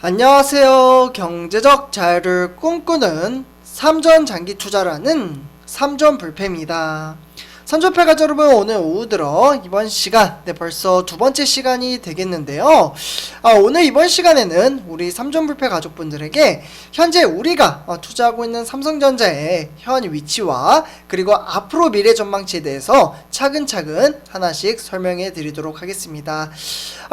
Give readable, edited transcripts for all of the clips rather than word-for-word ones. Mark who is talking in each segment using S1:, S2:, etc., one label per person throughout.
S1: 안녕하세요. 경제적 자유를 꿈꾸는 삼전 장기 투자라는 삼전 불패입니다. 삼전패가족 여러분, 오늘 오후 들어 이번 시간, 벌써 두 번째 시간이 되겠는데요. 오늘 이번 시간에는 우리 삼전불패 가족분들에게 현재 우리가 투자하고 있는 삼성전자의 현 위치와 그리고 앞으로 미래 전망치에 대해서 차근차근 하나씩 설명해 드리도록 하겠습니다.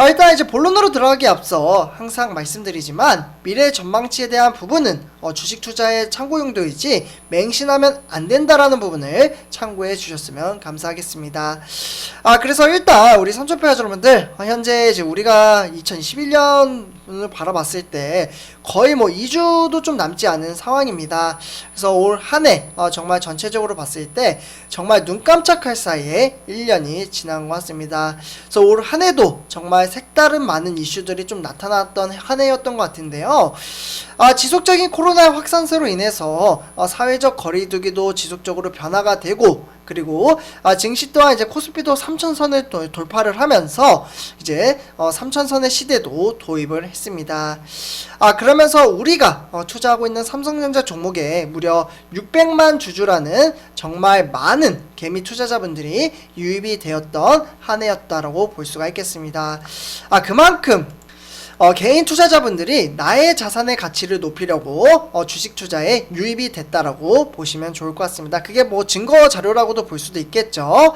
S1: 일단 이제 본론으로 들어가기 앞서 항상 말씀드리지만 미래 전망치에 대한 부분은 주식 투자의 참고 용도이지 맹신하면 안 된다라는 부분을 참고해 주셨으면 감사하겠습니다. 그래서 일단 우리 삼전패 가족 여러분들, 현재 이제 우리가 2021년을 바라봤을 때 거의 2주도 좀 남지 않은 상황입니다. 그래서 올 한 해 정말 전체적으로 봤을 때 정말 눈 깜짝할 사이에 1년이 지난 것 같습니다. 그래서 올 한 해도 정말 색다른 많은 이슈들이 좀 나타났던 한 해였던 것 같은데요. 지속적인 코로나 확산세로 인해서 사회적 거리두기도 지속적으로 변화가 되고, 그리고 증시 또한 이제 코스피도 3,000선을 돌파를 하면서 이제 3,000선의 시대도 도입을 했습니다. 그러면서 우리가 투자하고 있는 삼성전자 종목에 무려 600만 주주라는 정말 많은 개미 투자자분들이 유입이 되었던 한 해였다라고 볼 수가 있겠습니다. 그만큼 개인 투자자분들이 나의 자산의 가치를 높이려고 주식 투자에 유입이 됐다라고 보시면 좋을 것 같습니다. 그게 증거 자료라고도 볼 수도 있겠죠.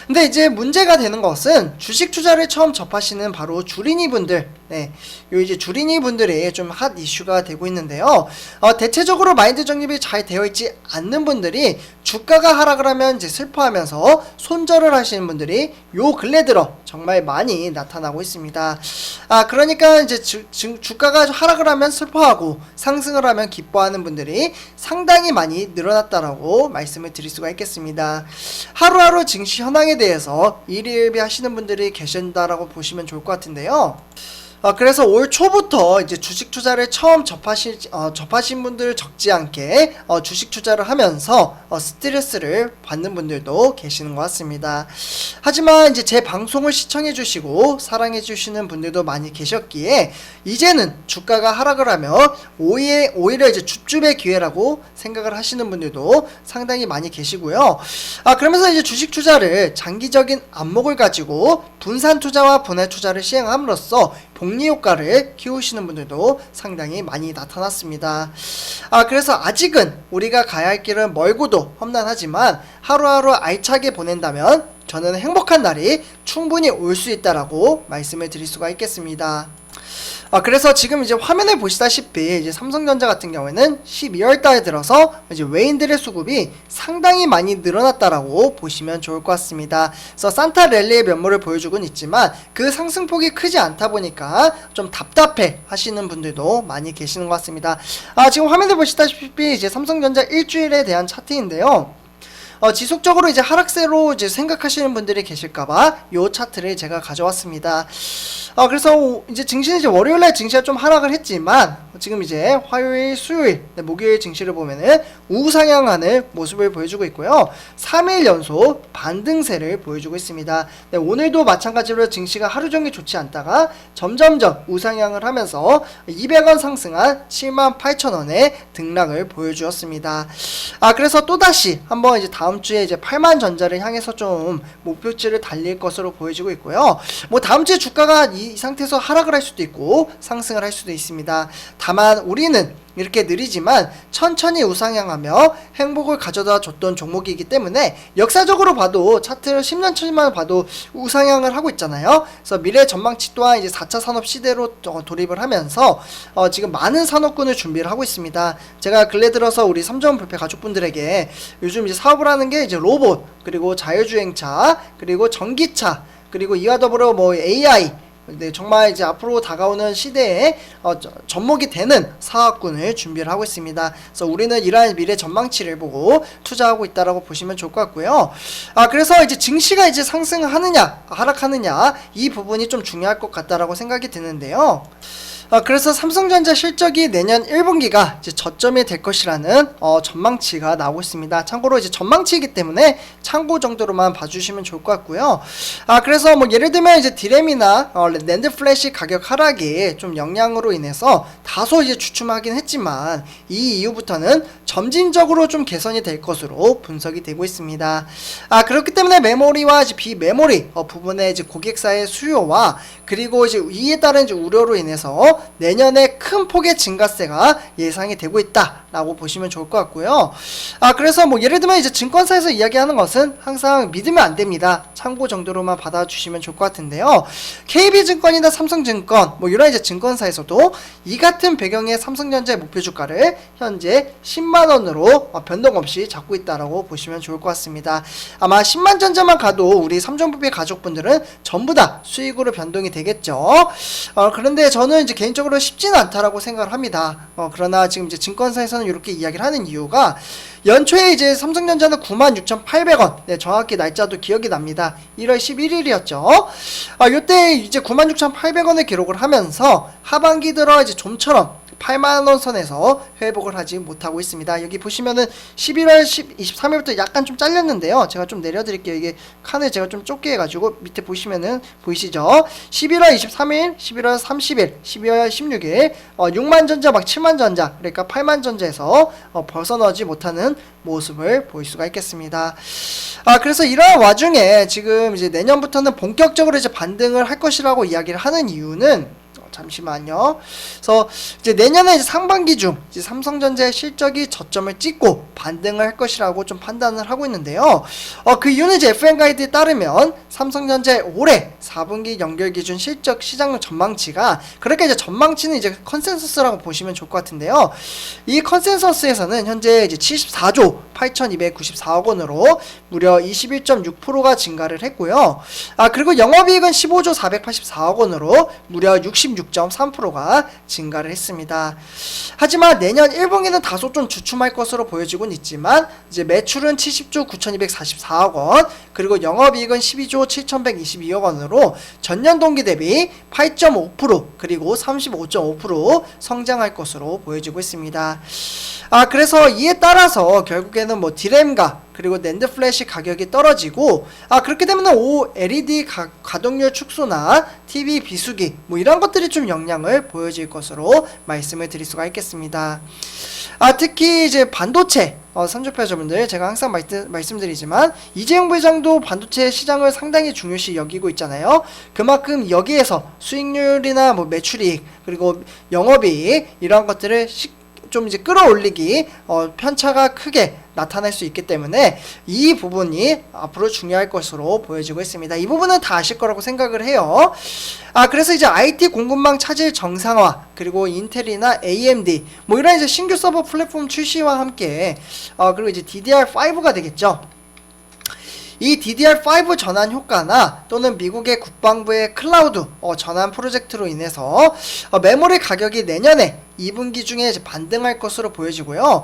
S1: 근데 이제 문제가 되는 것은 주식 투자를 처음 접하시는 바로 주린이 분들, 요 이제 주린이 분들이 좀 핫 이슈가 되고 있는데요. 대체적으로 마인드 정립이 잘 되어 있지 않는 분들이 주가가 하락을 하면 이제 슬퍼하면서 손절을 하시는 분들이 요 근래 들어 정말 많이 나타나고 있습니다. 그러니까 이제 주가가 하락을 하면 슬퍼하고 상승을 하면 기뻐하는 분들이 상당히 많이 늘어났다라고 말씀을 드릴 수가 있겠습니다. 하루하루 증시 현황에 대해서 일희일비 하시는 분들이 계신다라고 보시면 좋을 것 같은데요. 그래서 올 초부터 이제 주식 투자를 처음 접하신 분들 적지 않게 주식 투자를 하면서 스트레스를 받는 분들도 계시는 것 같습니다. 하지만 이제 제 방송을 시청해 주시고 사랑해 주시는 분들도 많이 계셨기에 이제는 주가가 하락을 하면 오히려 이제 줍줍의 기회라고 생각을 하시는 분들도 상당히 많이 계시고요. 그러면서 이제 주식 투자를 장기적인 안목을 가지고 분산 투자와 분할 투자를 시행함으로써 복리 효과를 키우시는 분들도 상당히 많이 나타났습니다. 그래서 아직은 우리가 가야 할 길은 멀고도 험난하지만 하루하루 알차게 보낸다면 저는 행복한 날이 충분히 올 수 있다라고 말씀을 드릴 수가 있겠습니다. 그래서 지금 이제 화면을 보시다시피 이제 삼성전자 같은 경우에는 12월 달에 들어서 이제 외인들의 수급이 상당히 많이 늘어났다라고 보시면 좋을 것 같습니다. 그래서 산타 랠리의 면모를 보여주곤 있지만 그 상승폭이 크지 않다 보니까 좀 답답해 하시는 분들도 많이 계시는 것 같습니다. 지금 화면을 보시다시피 이제 삼성전자 일주일에 대한 차트인데요. 지속적으로 이제 하락세로 이제 생각하시는 분들이 계실까봐 요 차트를 제가 가져왔습니다. 그래서 이제 증시는 이제 월요일날 증시가 좀 하락을 했지만 지금 이제 화요일, 수요일, 목요일 증시를 보면은 우상향하는 모습을 보여주고 있고요. 3일 연속 반등세를 보여주고 있습니다. 오늘도 마찬가지로 증시가 하루 종일 좋지 않다가 점점점 우상향을 하면서 200원 상승한 78,000원의 등락을 보여주었습니다. 그래서 또다시 한번 이제 다음 주에 이제 8만 전자를 향해서 좀 목표치를 달릴 것으로 보여지고 있고요. 다음 주에 주가가 이 상태에서 하락을 할 수도 있고 상승을 할 수도 있습니다. 다만 우리는 이렇게 느리지만 천천히 우상향하며 행복을 가져다 줬던 종목이기 때문에 역사적으로 봐도 차트를 10년 전만 봐도 우상향을 하고 있잖아요. 그래서 미래 전망치 또한 이제 4차 산업 시대로 돌입을 하면서 지금 많은 산업군을 준비를 하고 있습니다. 제가 근래 들어서 우리 삼전불패 가족분들에게 요즘 이제 사업을 하는 게 이제 로봇, 그리고 자율주행차, 그리고 전기차, 그리고 이와 더불어 AI, 정말 이제 앞으로 다가오는 시대에 접목이 되는 사업군을 준비를 하고 있습니다. 그래서 우리는 이러한 미래 전망치를 보고 투자하고 있다라고 보시면 좋을 것 같고요. 그래서 이제 증시가 이제 상승하느냐 하락하느냐 이 부분이 좀 중요할 것 같다라고 생각이 드는데요. 그래서 삼성전자 실적이 내년 1분기가 이제 저점이 될 것이라는 전망치가 나오고 있습니다. 참고로 이제 전망치이기 때문에 참고 정도로만 봐주시면 좋을 것 같고요. 그래서 뭐 예를 들면 이제 디램이나 낸드 플래시 가격 하락이 좀 영향으로 인해서 다소 이제 주춤하긴 했지만 이 이후부터는 점진적으로 좀 개선이 될 것으로 분석이 되고 있습니다. 그렇기 때문에 메모리와 이제 비메모리 부분의 이제 고객사의 수요와 그리고 이제 이에 따른 이제 우려로 인해서 내년에 큰 폭의 증가세가 예상이 되고 있다라고 보시면 좋을 것 같고요. 그래서 뭐 예를 들면 이제 증권사에서 이야기하는 것은 항상 믿으면 안 됩니다. 참고 정도로만 받아주시면 좋을 것 같은데요. KB증권이나 삼성증권 뭐 이런 이제 증권사에서도 이 같은 배경의 삼성전자의 목표 주가를 현재 10만 원으로 변동 없이 잡고 있다라고 보시면 좋을 것 같습니다. 아마 10만 전자만 가도 우리 삼성부의 가족분들은 전부 다 수익으로 변동이 되겠죠. 그런데 저는 이제 개인적으로 쉽지는 않다라고 생각을 합니다. 그러나 지금 이제 증권사에서는 이렇게 이야기를 하는 이유가 연초에 이제 삼성전자는 96,800원 네, 정확히 날짜도 기억이 납니다. 1월 11일이었죠. 요때 이제 96,800원을 기록을 하면서 하반기 들어 이제 좀처럼 8만원 선에서 회복을 하지 못하고 있습니다. 여기 보시면은 11월 23일부터 약간 좀 잘렸는데요. 제가 좀 내려드릴게요. 이게 칸을 제가 좀 좁게 해가지고 밑에 보시면은 보이시죠? 11월 23일, 11월 30일, 12월 16일 6만전자 막 7만전자 그러니까 8만전자에서 벗어나지 못하는 모습을 볼 수가 있겠습니다. 그래서 이러한 와중에 지금 이제 내년부터는 본격적으로 이제 반등을 할 것이라고 이야기를 하는 이유는 잠시만요. 그래서 이제 내년에 이제 상반기 중 이제 삼성전자의 실적이 저점을 찍고 반등을 할 것이라고 좀 판단을 하고 있는데요. 그 이유는 이제 FM 가이드에 따르면 삼성전자의 올해 4분기 연결 기준 실적 시장 전망치가 그렇게 이제 전망치는 이제 컨센서스라고 보시면 좋을 것 같은데요. 이 컨센서스에서는 현재 이제 74조 8,294억 원으로 무려 21.6%가 증가를 했고요. 그리고 영업이익은 15조 484억 원으로 무려 66.3%가 증가를 했습니다. 하지만 내년 1분기는 다소 좀 주춤할 것으로 보여지곤 있지만 이제 매출은 70조 9,244억 원 그리고 영업이익은 12조 7,122억 원으로 전년 동기 대비 8.5% 그리고 35.5% 성장할 것으로 보여지고 있습니다. 그래서 이에 따라서 결국에는 뭐 디램과 그리고 낸드 플래시 가격이 떨어지고 그렇게 되면 OLED 가동률 축소나 TV 비수기 뭐 이런 것들이 좀 영향을 보여질 것으로 말씀을 드릴 수가 있겠습니다. 특히 이제 반도체 선조표자분들 제가 항상 말씀드리지만 이재용 부회장도 반도체 시장을 상당히 중요시 여기고 있잖아요. 그만큼 여기에서 수익률이나 뭐 매출이익 그리고 영업이익 이런 것들을 좀 이제 끌어올리기 편차가 크게 나타날 수 있기 때문에 이 부분이 앞으로 중요할 것으로 보여지고 있습니다. 이 부분은 다 아실 거라고 생각을 해요. 그래서 이제 IT 공급망 차질 정상화 그리고 인텔이나 AMD 뭐 이런 이제 신규 서버 플랫폼 출시와 함께 그리고 이제 DDR5가 되겠죠. 이 DDR5 전환 효과나 또는 미국의 국방부의 클라우드 전환 프로젝트로 인해서 메모리 가격이 내년에 2분기 중에 이제 반등할 것으로 보여지고요.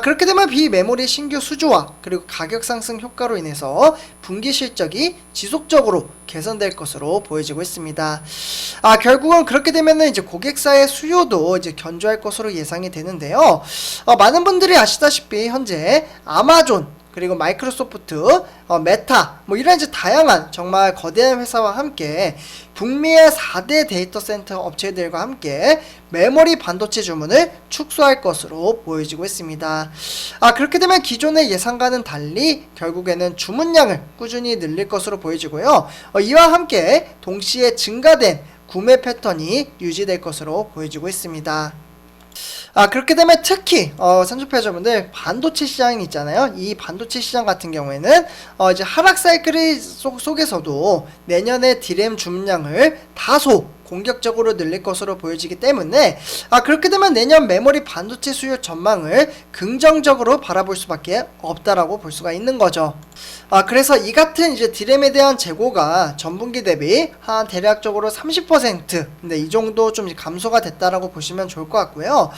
S1: 그렇게 되면 비메모리 신규 수주와 그리고 가격 상승 효과로 인해서 분기 실적이 지속적으로 개선될 것으로 보여지고 있습니다. 결국은 그렇게 되면은 이제 고객사의 수요도 이제 견조할 것으로 예상이 되는데요. 많은 분들이 아시다시피 현재 아마존 그리고 마이크로소프트, 메타 뭐 이런 이제 다양한 정말 거대한 회사와 함께 북미의 4대 데이터 센터 업체들과 함께 메모리 반도체 주문을 축소할 것으로 보여지고 있습니다. 그렇게 되면 기존의 예상과는 달리 결국에는 주문량을 꾸준히 늘릴 것으로 보여지고요. 이와 함께 동시에 증가된 구매 패턴이 유지될 것으로 보여지고 있습니다. 그렇게 되면 특히 선조표자분들 반도체 시장이 있잖아요. 이 반도체 시장 같은 경우에는 이제 하락 사이클 속에서도 내년에 디램 주문량을 다소 공격적으로 늘릴 것으로 보여지기 때문에 그렇게 되면 내년 메모리 반도체 수요 전망을 긍정적으로 바라볼 수밖에 없다라고 볼 수가 있는 거죠. 그래서 이 같은 이제 디램에 대한 재고가 전분기 대비 한 대략적으로 30%, 네, 이 정도 좀 감소가 됐다라고 보시면 좋을 것 같고요.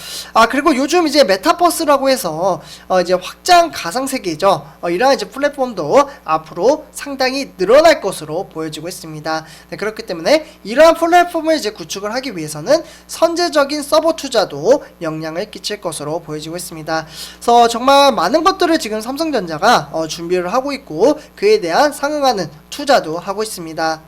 S1: 그리고 요즘 이제 메타버스라고 해서 이제 확장 가상세계죠. 이러한 이제 플랫폼도 앞으로 상당히 늘어날 것으로 보여지고 있습니다. 네, 그렇기 때문에 이러한 플랫폼을 이제 구축을 하기 위해서는 선제적인 서버 투자도 영향을 끼칠 것으로 보여지고 있습니다. 그래서 정말 많은 것들을 지금 삼성전자가 준비를 하고 있고 그에 대한 상응하는 투자도 하고 있습니다.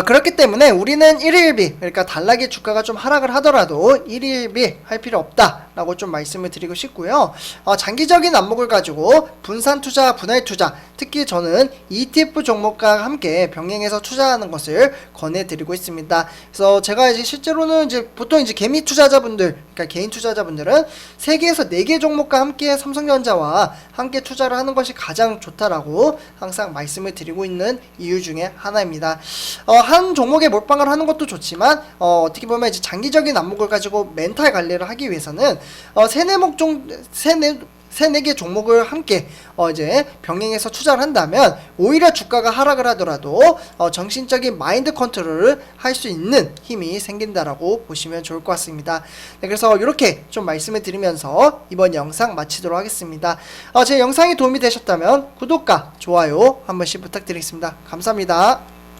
S1: 그렇기 때문에 우리는 1일비, 그러니까 단락의 주가가 좀 하락을 하더라도 1일비 할 필요 없다 라고 좀 말씀을 드리고 싶고요. 장기적인 안목을 가지고 분산 투자, 분할 투자, 특히 저는 ETF 종목과 함께 병행해서 투자하는 것을 권해드리고 있습니다. 그래서 제가 이제 실제로는 이제 보통 이제 개미 투자자분들, 그러니까 개인 투자자분들은 3개에서 4개 종목과 함께 삼성전자와 함께 투자를 하는 것이 가장 좋다라고 항상 말씀을 드리고 있는 이유 중에 하나입니다. 한 종목에 몰빵을 하는 것도 좋지만 어떻게 보면 이제 장기적인 안목을 가지고 멘탈 관리를 하기 위해서는 세네 개 종목을 함께 이제 병행해서 투자를 한다면 오히려 주가가 하락을 하더라도 정신적인 마인드 컨트롤을 할 수 있는 힘이 생긴다라고 보시면 좋을 것 같습니다. 네, 그래서 이렇게 좀 말씀을 드리면서 이번 영상 마치도록 하겠습니다. 제 영상이 도움이 되셨다면 구독과 좋아요 한 번씩 부탁드리겠습니다. 감사합니다.